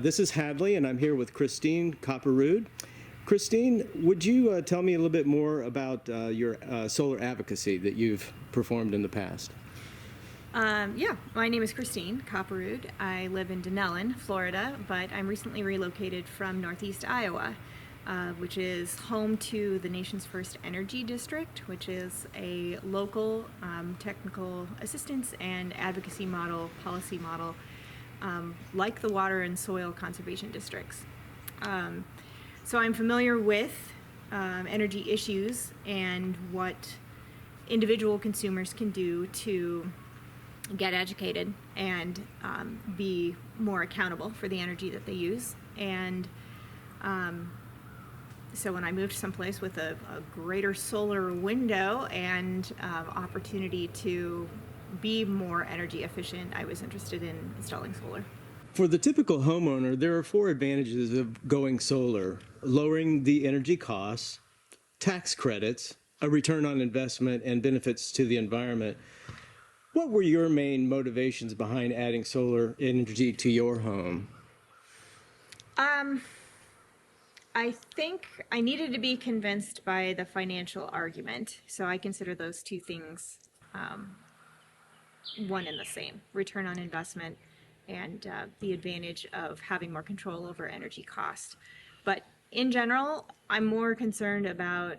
This is Hadley, and I'm here with Kristine Kopperud. Kristine, would you tell me a little bit more about your solar advocacy that you've performed in the past? Yeah, my name is Kristine Kopperud. I live in Dunnellon, Florida, but I'm recently relocated from Northeast Iowa, which is home to the nation's first energy district, which is a local technical assistance and advocacy model, policy model, like the water and soil conservation districts. So I'm familiar with energy issues and what individual consumers can do to get educated and be more accountable for the energy that they use. And so when I moved someplace with a greater solar window and opportunity to be more energy efficient, I was interested in installing solar. For the typical homeowner, there are 4 advantages of going solar: lowering the energy costs, tax credits, a return on investment, and benefits to the environment. What were your main motivations behind adding solar energy to your home? I think I needed to be convinced by the financial argument, so I consider those two things one and the same: return on investment and the advantage of having more control over energy costs. But in general, I'm more concerned about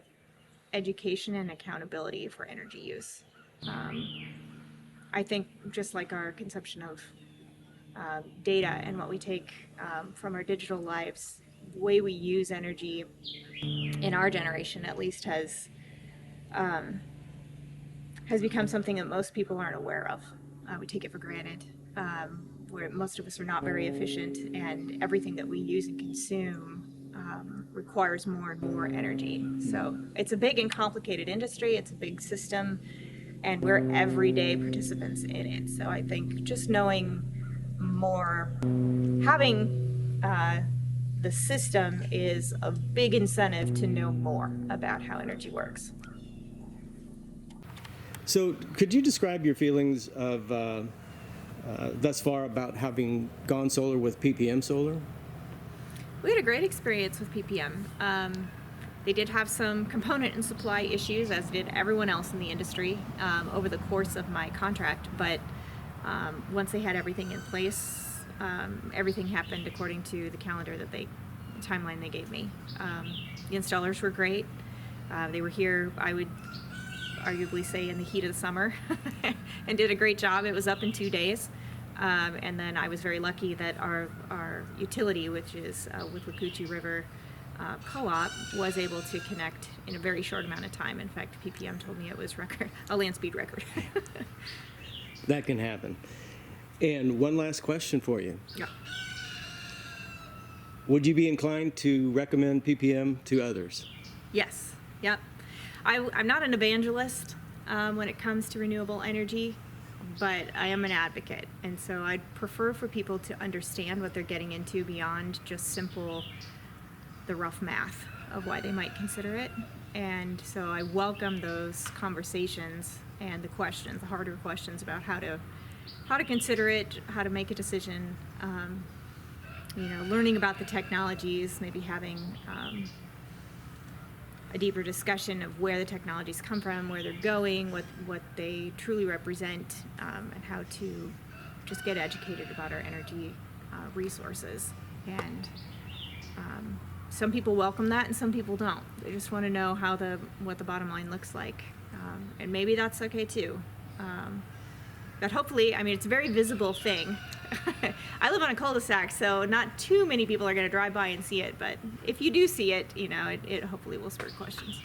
education and accountability for energy use. I think just like our consumption of data and what we take from our digital lives, the way we use energy in our generation at least has become something that most people aren't aware of. We take it for granted. Where most of us are not very efficient, and everything that we use and consume requires more and more energy. So it's a big and complicated industry. It's a big system, and we're everyday participants in it. So I think just knowing more, having the system is a big incentive to know more about how energy works. So could you describe your feelings of thus far about having gone solar with PPM Solar? We had a great experience with PPM. They did have some component and supply issues, as did everyone else in the industry, over the course of my contract. But once they had everything in place, everything happened according to the calendar timeline they gave me. The installers were great. They were here, I would arguably say, in the heat of the summer and did a great job. It was up in 2 days. And then I was very lucky that our utility, which is with Wacoochee River Co-op, was able to connect in a very short amount of time. In fact, PPM told me it was a land speed record. That can happen. And one last question for you. Yeah. Would you be inclined to recommend PPM to others? Yes. Yep. I'm not an evangelist when it comes to renewable energy, but I am an advocate. And so I'd prefer for people to understand what they're getting into beyond just the rough math of why they might consider it. And so I welcome those conversations and the questions, the harder questions about how to consider it, how to make a decision, learning about the technologies, maybe having a deeper discussion of where the technologies come from, where they're going, what they truly represent, and how to just get educated about our energy resources. And some people welcome that and some people don't. They just want to know what the bottom line looks like. And maybe that's okay too. But hopefully, it's a very visible thing. I live on a cul-de-sac, so not too many people are going to drive by and see it. But if you do see it, it hopefully will spur questions.